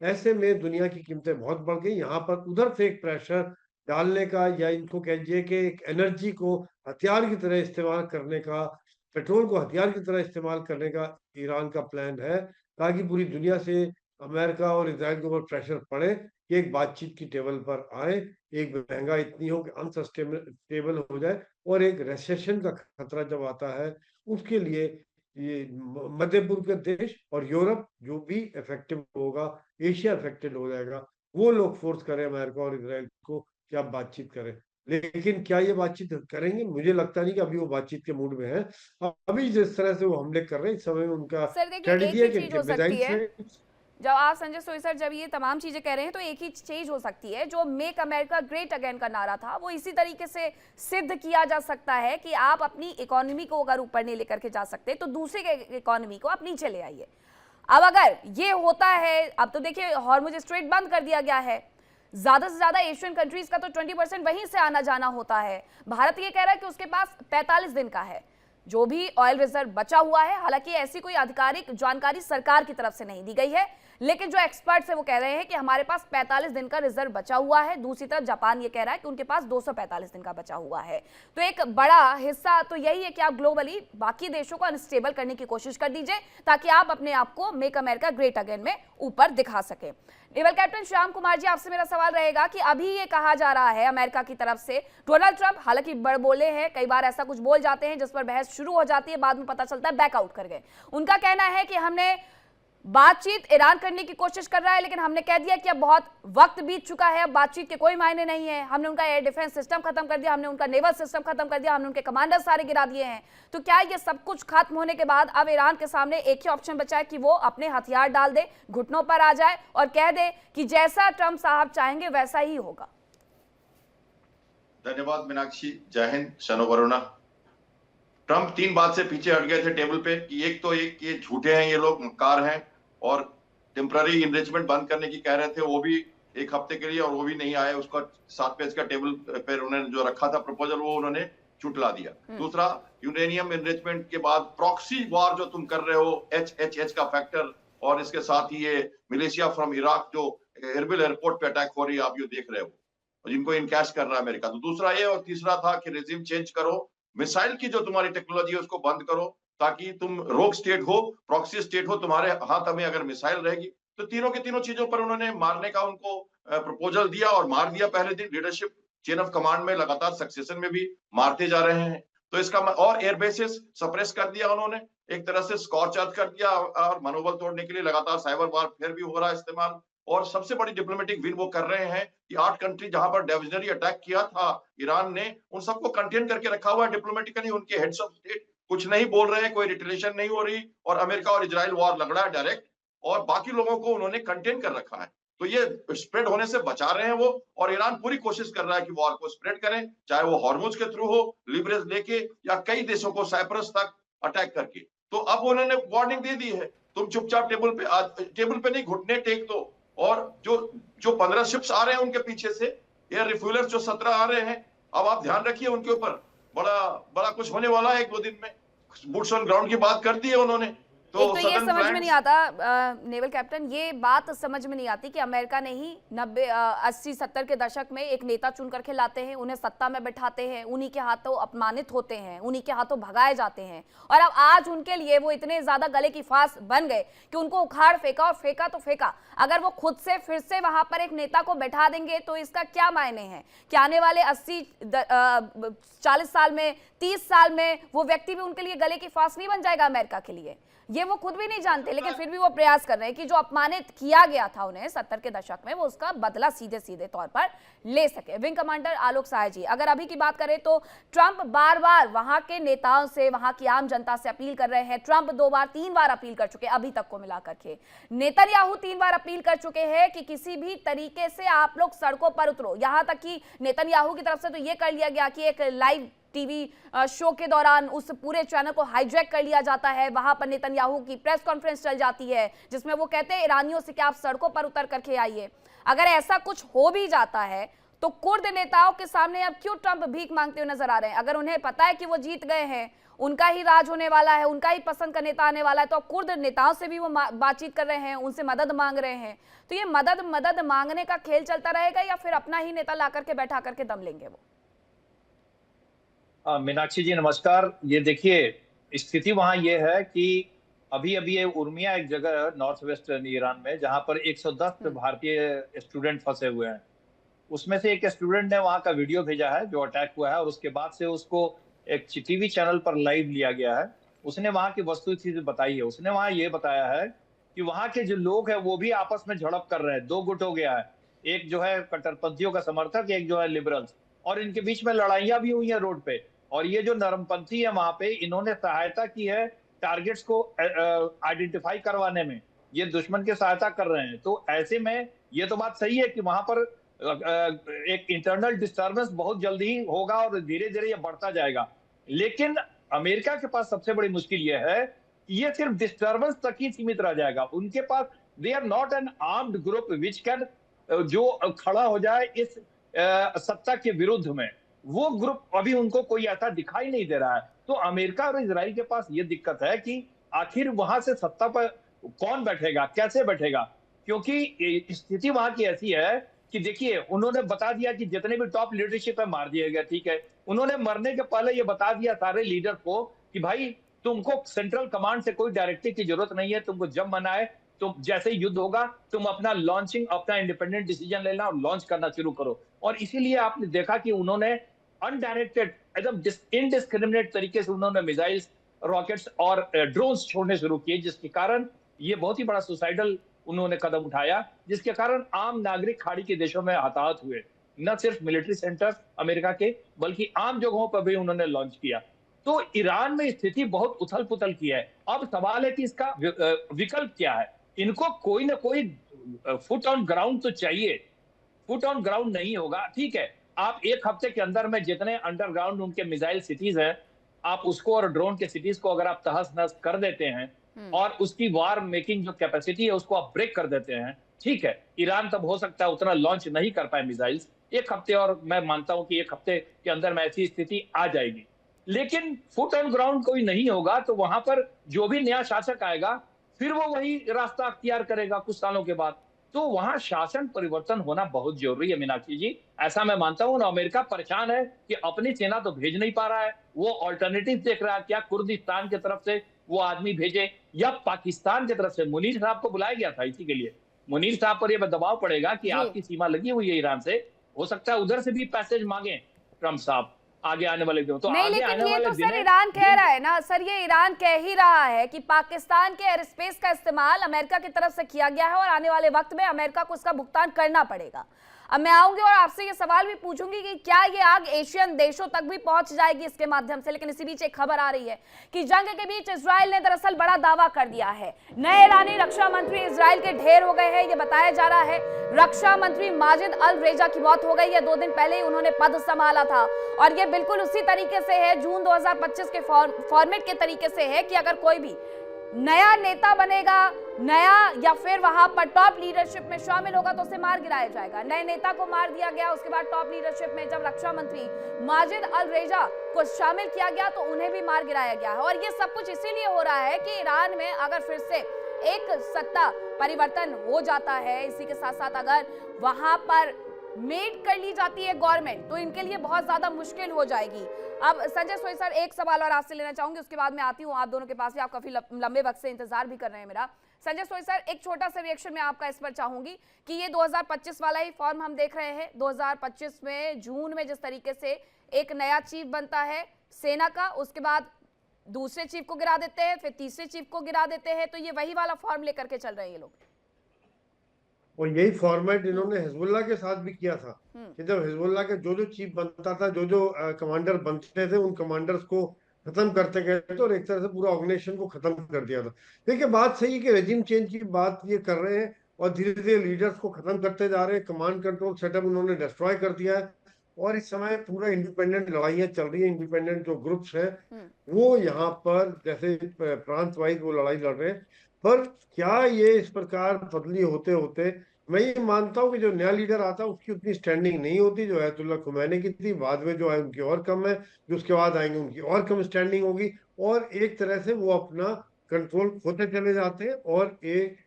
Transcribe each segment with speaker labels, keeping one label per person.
Speaker 1: ऐसे में दुनिया की कीमतें बहुत बढ़ गई। यहाँ पर उधर से एक प्रेशर डालने का, या इनको कहिए कि एक एनर्जी को हथियार की तरह इस्तेमाल करने का, पेट्रोल को हथियार की तरह इस्तेमाल करने का ईरान का प्लान है, ताकि पूरी दुनिया से अमेरिका और इसराइल के ऊपर प्रेशर पड़े कि एक बातचीत की टेबल पर आए, एक महंगाई इतनी हो कि अनसस्टेबल हो जाए, और एक रेसेशन का खतरा जब आता है उसके लिए ये मध्य पूर्व के देश और यूरोप जो भी इफेक्टिव होगा, एशिया अफेक्टेड हो जाएगा, वो लोग फोर्स करें अमेरिका और इसराइल को कि आप बातचीत करें। लेकिन क्या ये बातचीत करेंगे? मुझे लगता नहीं कि अभी वो बातचीत के मूड में है। अभी जिस तरह से वो हमले कर रहे हैं, इस समय में उनका
Speaker 2: सर देखिए,
Speaker 1: स्ट्रेटजी
Speaker 2: एक
Speaker 1: है
Speaker 2: ही चीज
Speaker 1: कि
Speaker 2: हो
Speaker 1: मिसाइल
Speaker 2: सकती है।
Speaker 1: से।
Speaker 2: जब आप संजय सोई सर जब ये तमाम चीजें कह रहे हैं तो एक ही चीज हो सकती है, जो मेक अमेरिका ग्रेट अगेन का नारा था वो इसी तरीके से सिद्ध किया जा सकता है कि आप अपनी इकोनॉमी को अगर ऊपर नहीं लेकर के जा सकते तो दूसरे के इकोनॉमी को आप नीचे ले आइए। अब अगर ये होता है, अब तो देखिए हॉर्मुज स्ट्रेट बंद कर दिया गया है, ज्यादा से ज्यादा एशियन कंट्रीज का तो 20% वहीं से आना जाना होता है। भारत ये कह रहा है कि उसके पास 45 दिन का है जो भी ऑयल रिजर्व बचा हुआ है। हालांकि ऐसी कोई आधिकारिक जानकारी सरकार की तरफ से नहीं दी गई है, लेकिन जो एक्सपर्ट्स है वो कह रहे हैं कि हमारे पास 45 दिन का रिजर्व बचा हुआ है। दूसरी तरफ जापान ये कह रहा है कि उनके पास 245 दिन का बचा हुआ है। तो एक बड़ा हिस्सा तो यही है कि आप ग्लोबली बाकी देशों को अनस्टेबल करने की कोशिश कर दीजिए ताकि आप अपने आप को मेक अमेरिका ग्रेट अगेन में ऊपर दिखा सके। नेवल कैप्टन श्याम कुमार जी, आपसे मेरा सवाल रहेगा कि अभी ये कहा जा रहा है अमेरिका की तरफ से, डोनाल्ड ट्रंप हालांकि बड़ बोले हैं, कई बार ऐसा कुछ बोल जाते हैं जिस पर बहस शुरू हो जाती है, बाद में पता चलता है बैकआउट कर गए। उनका कहना है कि हमने बातचीत ईरान करने की कोशिश कर रहा है, लेकिन हमने कह दिया कि अब बहुत वक्त बीत चुका है, अब बातचीत के कोई मायने नहीं है। हमने उनका एयर डिफेंस सिस्टम खत्म कर दिया, हमने उनका नेवल सिस्टम खत्म कर दिया, हमने उनके कमांडर सारे गिरा दिए हैं। तो क्या ये सब कुछ खत्म होने के बाद अब ईरान के सामने एक ही ऑप्शन बचा है कि वो अपने हथियार डाल दे, घुटनों पर आ जाए और कह दे कि जैसा ट्रंप साहब चाहेंगे वैसा ही होगा?
Speaker 3: धन्यवाद मीनाक्षी, जय हिंद, शनो वरुणा। ट्रंप 3 बात से पीछे हट गए थे टेबल पे कि एक ये झूठे हैं, ये लोग मक्कार हैं, और टेम्पररी इनरिचमेंट बंद करने की कह रहे थे, वो भी 1 हफ्ते के लिए, और वो भी नहीं आए। उसका 7 पेज का टेबल पर उन्होंने जो रखा था प्रपोजल, वो उन्होंने चुटला दिया। दूसरा, यूरेनियम इनरिचमेंट के बाद प्रॉक्सी वॉर जो तुम कर रहे हो, एच का फैक्टर, और इसके साथ ही ये मलेशिया फ्रॉम इराक जो एरबिल एयरपोर्ट पे अटैक हो रही है, आप ये देख रहे हो, जिनको इनकैश कर रहा है अमेरिका। तो दूसरा ये, और तीसरा था कि रेजिम चेंज करो, मिसाइल की जो तुम्हारी टेक्नोलॉजी है उसको बंद करो, ताकि तुम रोग स्टेट हो, प्रॉक्सी स्टेट हो, तुम्हारे हाथ में अगर मिसाइल रहेगी। तो तीनों की तीनों चीजों पर उन्होंने मारने का उनको प्रपोजल दिया, और मार दिया पहले दिन। लीडरशिप चेन ऑफ कमांड में लगातार सक्सेशन में भी मारते जा रहे हैं। तो इसका और एयरबेसेस सप्रेस कर दिया उन्होंने, एक तरह से स्कॉच आउट कर दिया, और मनोबल तोड़ने के लिए लगातार साइबर वारफेयर भी हो रहा है इस्तेमाल। और सबसे बड़ी डिप्लोमेटिक विन वो कर रहे हैं कि 8 कंट्री जहां पर डिविजनरी अटैक किया था ईरान ने, उन सबको कंटेन करके रखा हुआ है डिप्लोमेटिकली। उनके हेड्स ऑफ स्टेट कुछ नहीं बोल रहे हैं, कोई रिटेलिएशन नहीं हो रही, और अमेरिका और इजराइल वॉर लग रहा है डायरेक्ट, और बाकी लोगों को उन्होंने कंटेन कर रखा है। तो ये स्प्रेड होने से बचा रहे हैं वो, और ईरान पूरी कोशिश कर रहा है कि वॉर को स्प्रेड करें, चाहे वो हॉर्मुज के थ्रू हो, लिवरेज लेके, या कई देशों को साइप्रस तक अटैक करके। तो अब उन्होंने वार्निंग दे दी है, तुम चुपचाप टेबल पे नहीं, घुटने टेक दो। और जो जो 15 शिप्स आ रहे हैं उनके पीछे से, एयर रिफ्यूलर्स जो 17 आ रहे हैं, अब आप ध्यान रखिए उनके ऊपर, बड़ा बड़ा कुछ होने वाला है 1-2 दिन में। बूट्स ऑन ग्राउंड की बात कर दी है उन्होंने।
Speaker 2: एक
Speaker 3: तो
Speaker 2: तो ये
Speaker 3: सदर्न
Speaker 2: समझ में नहीं
Speaker 3: फ्लैंक्स।
Speaker 2: आता नेवल कैप्टन, ये बात समझ में नहीं आती कि अमेरिका ने ही 90 80 70 के दशक में एक नेता चुन करके लाते हैं, उन्हें सत्ता में बैठाते हैं, उन्हीं के हाथों अपमानित होते हैं, उन्हीं के हाथों भगाए जाते हैं, और अब आज उनके लिए वो इतने ज्यादा गले की फांस बन गए कि उनको उखाड़ फेंका, और फेंका तो फेंका। अगर वो खुद से फिर से वहां पर एक नेता को बैठा देंगे तो इसका क्या मायने हैं कि आने वाले 40 साल में, 30 साल में वो व्यक्ति भी उनके लिए गले की फांस नहीं बन जाएगा अमेरिका के लिए? ये वो खुद भी नहीं जानते, लेकिन फिर भी वो प्रयास कर रहे हैं कि जो अपमानित किया गया था उन्हें 70 के दशक में, वो उसका बदला सीधे सीधे तौर पर ले सके। विंग कमांडर आलोक सहाय जी, अगर अभी की बात करें तो ट्रंप बार बार वहां के नेताओं से, वहां की आम जनता से अपील कर रहे हैं। ट्रंप 2 बार 3 बार अपील कर चुके अभी तक को मिलाकर के। नेतन्याहू 3 बार अपील कर चुके हैं कि किसी भी तरीके से आप लोग सड़कों पर उतरो। यहां तक कि नेतन्याहू की तरफ से तो यह कर लिया गया कि एक लाइव टीवी शो के दौरान उस पूरे चैनल को हाईजैक कर लिया जाता है, वहां पर नेतन्याहू की प्रेस कॉन्फ्रेंस चल जाती है जिसमें वो कहते हैं ईरानियों से कि आप सड़कों पर उतर करके आइए। अगर ऐसा कुछ हो भी जाता है तो कुर्द नेताओं के सामने अब क्यों ट्रंप भीख मांगते हुए नजर आ रहे हैं? अगर उन्हें पता है कि वो जीत गए हैं, उनका ही राज होने वाला है, उनका ही पसंद का नेता आने वाला है, तो अब कुर्द नेताओं से भी वो बातचीत कर रहे हैं, उनसे मदद मांग रहे हैं। तो ये मदद मदद मांगने का खेल चलता रहेगा या फिर अपना ही नेता ला करके बैठा करके दम लेंगे वो?
Speaker 4: मीनाक्षी जी नमस्कार। ये देखिए, स्थिति वहां ये है कि अभी अभी ये उर्मिया एक जगह है नॉर्थ वेस्टर्न ईरान में, जहां पर 110 भारतीय स्टूडेंट फंसे हुए हैं। उसमें से एक स्टूडेंट ने वहां का वीडियो भेजा है जो अटैक हुआ है, और उसके बाद से उसको एक टीवी चैनल पर लाइव लिया गया है। उसने वहां की वस्तुस्थिति बताई है। उसने वहां ये बताया है कि वहां के जो लोग हैं वो भी आपस में झड़प कर रहे हैं, दो गुट हो गया है। एक जो है कट्टरपंथियों का समर्थक, एक जो है लिबरल्स, और इनके बीच में लड़ाइयां भी हुई हैं रोड पे। और ये जो नरमपंथी है वहां पे, इन्होंने सहायता की है टारगेट्स को आइडेंटिफाई करवाने में। ये दुश्मन की सहायता कर रहे हैं। तो ऐसे में ये तो बात सही है कि वहां पर एक इंटरनल डिस्टर्बेंस बहुत जल्दी ही होगा और धीरे धीरे ये बढ़ता जाएगा। लेकिन अमेरिका के पास सबसे बड़ी मुश्किल ये है कि ये सिर्फ डिस्टर्बेंस तक ही सीमित रह जाएगा। उनके पास they are not an armed group which can, जो खड़ा हो जाए इस सत्ता के विरुद्ध में। वो ग्रुप अभी उनको कोई ऐसा दिखाई नहीं दे रहा है। तो अमेरिका और इजराइल के पास ये दिक्कत है कि आखिर वहां से सत्ता पर कौन बैठेगा, कैसे बैठेगा। क्योंकि स्थिति वहां की ऐसी है कि देखिए, उन्होंने बता दिया कि जितने भी टॉप लीडरशिप है मार दिया गया, ठीक है। उन्होंने मरने के पहले ये बता दिया सारे लीडर को कि भाई तुमको सेंट्रल कमांड से कोई डायरेक्टिव की जरूरत नहीं है, तुमको जब मन आए, तुम जैसे ही युद्ध होगा तुम अपना लॉन्चिंग, अपना इंडिपेंडेंट डिसीजन लेना और लॉन्च करना शुरू करो। और इसीलिए आपने देखा कि उन्होंने अनडायरेक्टेड, एकदम इनडिस्क्रिमिनेट तरीके से उन्होंने मिसाइल्स, रॉकेट्स और ड्रोन्स छोड़ने शुरू किए, जिसके कारण ये बहुत ही बड़ा सुसाइडल उन्होंने कदम उठाया, जिसके कारण आम नागरिक खाड़ी के देशों में हताहत हुए। न सिर्फ मिलिट्री सेंटर्स अमेरिका के, बल्कि आम जगहों पर भी उन्होंने लॉन्च किया। तो ईरान में स्थिति बहुत उथल पुथल की है। अब सवाल है कि इसका विकल्प क्या है। इनको कोई ना कोई फुट ऑन ग्राउंड तो चाहिए। फुट ऑन ग्राउंड नहीं होगा, ठीक है, आप एक हफ्ते के अंदर में जितने अंडरग्राउंड उनके मिसाइल सिटीज हैं, आप उसको और ड्रोन के सिटीज को अगर आप तहस नहस कर देते हैं और उसकी वार मेकिंग जो कैपेसिटी है उसको आप ब्रेक कर देते हैं, ठीक है, ईरान तब हो सकता है उतना लॉन्च नहीं कर पाए मिसाइल्स एक हफ्ते, और मैं मानता हूं कि एक हफ्ते के अंदर में ऐसी स्थिति आ जाएगी। लेकिन फुट ऑन ग्राउंड कोई नहीं होगा तो वहां पर जो भी नया शासक आएगा फिर वो वही रास्ता अख्तियार करेगा कुछ सालों के बाद। तो वहां शासन परिवर्तन होना बहुत जरूरी है मीनाक्षी जी, ऐसा मैं मानता हूं। अमेरिका परेशान है कि अपनी सेना तो भेज नहीं पा रहा है, वो ऑल्टरनेटिव देख रहा है, क्या कुर्दिस्तान की तरफ से वो आदमी भेजे या पाकिस्तान की तरफ से। मुनीर साहब को बुलाया गया था इसी के लिए। मुनीर साहब पर यह दबाव पड़ेगा कि आपकी सीमा लगी हुई है ईरान से, हो सकता है उधर से भी पैसेज मांगे ट्रंप साहब आगे आने वाले दिनों। तो
Speaker 2: नहीं,
Speaker 4: आगे
Speaker 2: लेकिन
Speaker 4: आने
Speaker 2: ये
Speaker 4: वाले
Speaker 2: तो सर ईरान कह रहा है ना सर, ये ईरान कह ही रहा है कि पाकिस्तान के एयर स्पेस का इस्तेमाल अमेरिका की तरफ से किया गया है और आने वाले वक्त में अमेरिका को उसका भुगतान करना पड़ेगा। अब मैं आऊंगी और आपसे ये सवाल भी पूछूंगी कि क्या ये आग एशियन देशों तक भी पहुंच जाएगी इसके माध्यम से। लेकिन इसी बीच एक खबर आ रही है कि जंग के बीच इजराइल ने दरअसल बड़ा दावा कर दिया है। नए ईरानी रक्षा मंत्री इजराइल के ढेर हो गए हैं, ये बताया जा रहा है। रक्षा मंत्री माजिद अल रेजा की मौत हो गई है, 2 दिन पहले ही उन्होंने पद संभाला था। और ये बिल्कुल उसी तरीके से है, जून 2025 के फॉर्मेट के तरीके से है कि अगर कोई भी नया नेता बनेगा, नया या फिर वहां पर टॉप लीडरशिप में शामिल होगा तो उसे मार गिराया जाएगा। नए नेता को मार दिया गया, उसके बाद टॉप लीडरशिप में जब रक्षा मंत्री माजिद अल रेजा को शामिल किया गया तो उन्हें भी मार गिराया गया है। और ये सब कुछ इसीलिए हो रहा है कि ईरान में अगर फिर से एक सत्ता परिवर्तन हो जाता है, इसी के साथ साथ अगर वहां पर मेड कर ली जाती है गवर्नमेंट, तो इनके लिए बहुत ज्यादा मुश्किल हो जाएगी। अब संजय सोई सर, एक सवाल और आपसे लेना चाहूंगी, उसके बाद मैं आती हूँ आप दोनों के पास भी, आप काफी लंबे वक्त से इंतजार भी कर रहे हैं मेरा। संजय सोई सर, एक छोटा सा रिएक्शन मैं आपका इस पर चाहूंगी कि ये 2025 वाला ही फॉर्म हम देख रहे हैं। 2025 में जून में जिस तरीके से एक नया चीफ बनता है सेना का, उसके बाद दूसरे चीफ को गिरा देते हैं, फिर तीसरे चीफ को गिरा देते हैं, तो ये वही वाला फॉर्म लेकर के चल रहे हैं ये लोग।
Speaker 1: और यही फॉर्मेट इन्होंने हिजबुल्लाह के साथ भी किया था कि जब हिजबुल्लाह के जो चीफ बनता था, जो कमांडर बनते थे, उन कमांडर्स को खत्म करते गए थे और एक तरह से पूरा ऑर्गेनाइजेशन को खत्म कर दिया था। देखिए, बात सही है कि रेजिम चेंज की बात ये कर रहे हैं और धीरे धीरे लीडर्स को खत्म करते जा रहे हैं। कमांड कंट्रोल सेटअप उन्होंने डिस्ट्रॉय कर दिया है और इस समय पूरा इंडिपेंडेंट लड़ाइयां चल रही है। इंडिपेंडेंट जो ग्रुप्स हैं वो यहाँ पर जैसे प्रांत वाइज वो लड़ाई लड़ रहे हैं। पर क्या ये इस प्रकार बदली होते होते मैं ये मानता हूँ कि जो नया लीडर आता है उसकी उतनी स्टैंडिंग नहीं होती, जो आयतुल्लाह खुमैनी की थी, बाद में जो आए उनकी और कम है, जो उसके बाद आएंगे उनकी और कम स्टैंडिंग होगी, और एक तरह से वो अपना कंट्रोल खोते चले जाते हैं, और एक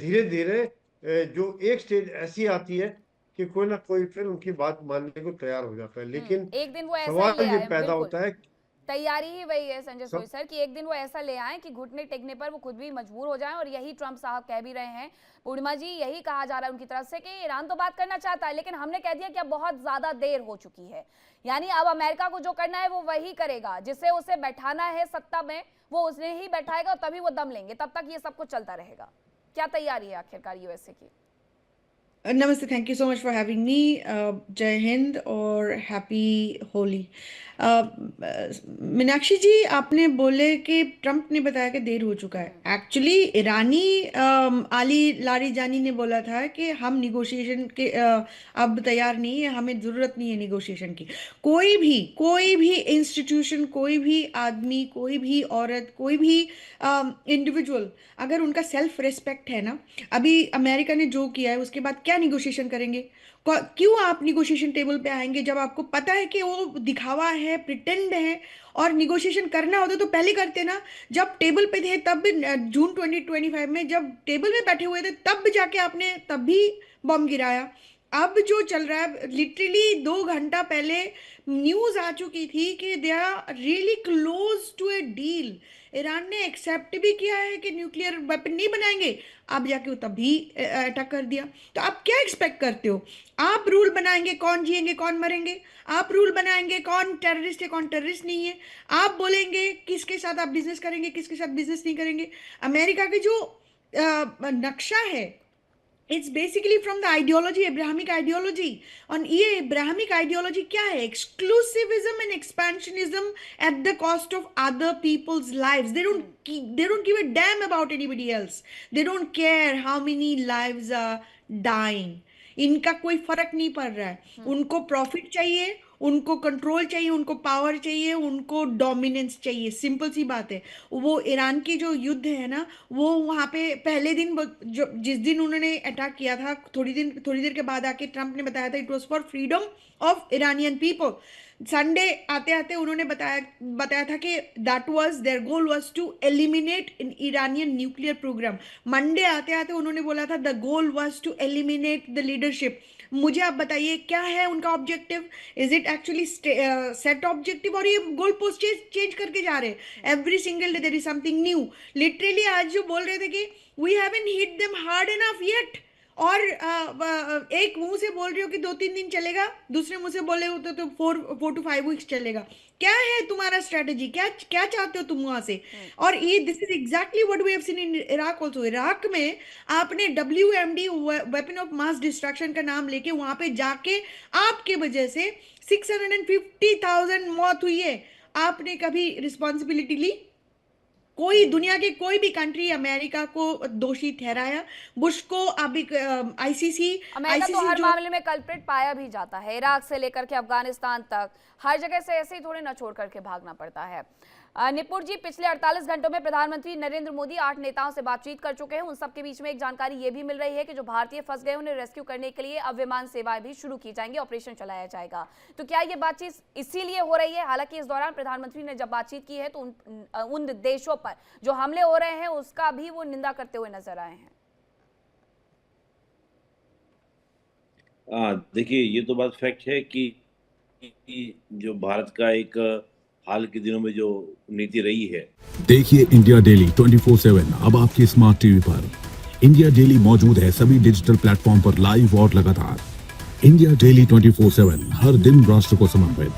Speaker 1: धीरे धीरे जो एक स्टेज ऐसी आती है कि कोई ना कोई फिर उनकी बात मानने को तैयार हो जाता है। लेकिन
Speaker 2: एक दिन वो ऐसा ही
Speaker 1: सवाल
Speaker 2: ले
Speaker 1: ये
Speaker 2: आए,
Speaker 1: पैदा
Speaker 2: बिल्कुल
Speaker 1: होता है,
Speaker 2: तैयारी ही वही है संजय
Speaker 1: सब
Speaker 2: सोई सर कि एक दिन वो ऐसा ले आए कि घुटने टेकने पर वो खुद भी मजबूर हो जाएं, और यही ट्रंप साहब कह भी रहे हैं। पूर्णिमा जी, यही कहा जा रहा है उनकी तरफ से कि ईरान तो बात करना चाहता है, लेकिन हमने कह दिया कि अब बहुत ज्यादा देर हो चुकी है। यानी अब अमेरिका को जो करना है वो वही करेगा, जिसे उसे बैठाना है सत्ता में वो उसने ही बैठाएगा, और तभी वो दम लेंगे, तब तक ये सब कुछ चलता रहेगा। क्या तैयारी है आखिरकार यूएसए की?
Speaker 5: नमस्ते, thank you so much for having me. जय हिंद और हैप्पी होली। मीनाक्षी जी, आपने बोले कि ट्रंप ने बताया कि देर हो चुका है। एक्चुअली ईरानी आली लारीजानी ने बोला था कि हम निगोशिएशन के अब तैयार नहीं है, हमें ज़रूरत नहीं है निगोशिएशन की। कोई भी इंस्टीट्यूशन, कोई भी आदमी, कोई भी औरत, कोई भी इंडिविजुअल, अगर उनका सेल्फ रिस्पेक्ट है ना, अभी अमेरिका ने जो किया है उसके बाद क्या निगोशिएशन करेंगे? क्यों आप निगोशिएशन टेबल पे आएंगे जब आपको पता है कि वो दिखावा है, प्रिटेंड है? और निगोशिएशन करना होता तो पहले करते ना, जब टेबल पे थे तब। जून 2025 में जब टेबल में बैठे हुए थे तब जाके आपने तब भी बम गिराया। अब जो चल रहा है, लिटरली 2 घंटा पहले न्यूज आ चुकी थी कि they are really close to a deal. Iran ने एक्सेप्ट भी किया है कि न्यूक्लियर वेपन नहीं बनाएंगे, अब जाके वो तभी अटैक कर दिया। तो आप क्या एक्सपेक्ट करते हो? आप रूल बनाएंगे कौन जिएंगे कौन मरेंगे, आप रूल बनाएंगे कौन टेररिस्ट है कौन टेररिस्ट नहीं है, आप बोलेंगे किसके साथ आप बिजनेस करेंगे किसके साथ बिजनेस नहीं करेंगे। अमेरिका के जो नक्शा है, it's basically from the ideology, Abrahamic ideology. और ये अब्राहमिक आइडियोलॉजी क्या है? Exclusivism and expansionism at the cost of other people's lives. They don't give a damn about anybody else. They don't care how many lives are dying. इनका कोई फर्क नहीं पड़ रहा है। उनको प्रॉफिट चाहिए, उनको कंट्रोल चाहिए, उनको पावर चाहिए, उनको डोमिनेंस चाहिए। सिंपल सी बात है। वो ईरान की जो युद्ध है ना, वो वहाँ पे पहले दिन जो जिस दिन उन्होंने अटैक किया था, थोड़ी देर के बाद आके ट्रंप ने बताया था it was for freedom of Iranian people. Sunday आते आते उन्होंने बताया था कि that was their goal was to eliminate in Iranian nuclear program. Monday आते आते उन्होंने बोला था the goal was to eliminate the leadership. मुझे आप बताइए क्या है उनका objective? Is it actually set objective, और ये गोल पोस्ट चेंज करके जा रहे हैं every single day? There is something new. Literally आज जो बोल रहे थे कि we haven't hit them hard enough yet, और एक मुंह से बोल रहे हो कि 2-3 दिन चलेगा, दूसरे मुंह से बोले हो तो 4 to 5 वीक्स चलेगा। क्या है तुम्हारा स्ट्रेटेजी? क्या चाहते हो तुम वहां से? और ये this is exactly what we have seen in Iraq also. Iraq में आपने WMD, weapon of mass destruction का नाम लेके वहां पे जाके आपके वजह से 650,000 मौत हुई है। आपने कभी रिस्पॉन्सिबिलिटी ली? कोई दुनिया के कोई भी कंट्री अमेरिका को दोषी ठहराया? बुश को अभी
Speaker 2: अमेरिका तो हर मामले में कल्प्रिट पाया भी जाता है, इराक से लेकर के अफगानिस्तान तक, हर जगह से ऐसे ही थोड़े ना छोड़ करके भागना पड़ता है। निपुण जी, पिछले 48 घंटों में प्रधानमंत्री नरेंद्र मोदी 8 नेताओं से बातचीत कर चुके हैं। उन सबके बीच में एक जानकारी ये भी मिल रही है कि जो भारतीय फंस गए उन्हें रेस्क्यू करने के लिए अब विमान सेवाएं भी शुरू की जाएंगी, ऑपरेशन चलाया जाएगा। तो क्या ये बातचीत इसीलिए हो रही है? हालांकि इस दौरान प्रधानमंत्री ने जब बातचीत की है तो उन देशों पर जो हमले हो रहे हैं उसका भी वो निंदा करते हुए नजर आए हैं।
Speaker 6: देखिए, ये तो बात फैक्ट है कि जो भारत का एक हाल के दिनों में जो नीति रही है।
Speaker 7: देखिए इंडिया डेली 24/7 अब आपके स्मार्ट टीवी पर। इंडिया डेली मौजूद है सभी डिजिटल प्लेटफॉर्म पर लाइव और लगातार। इंडिया डेली 24/7 हर दिन राष्ट्र को समर्पित।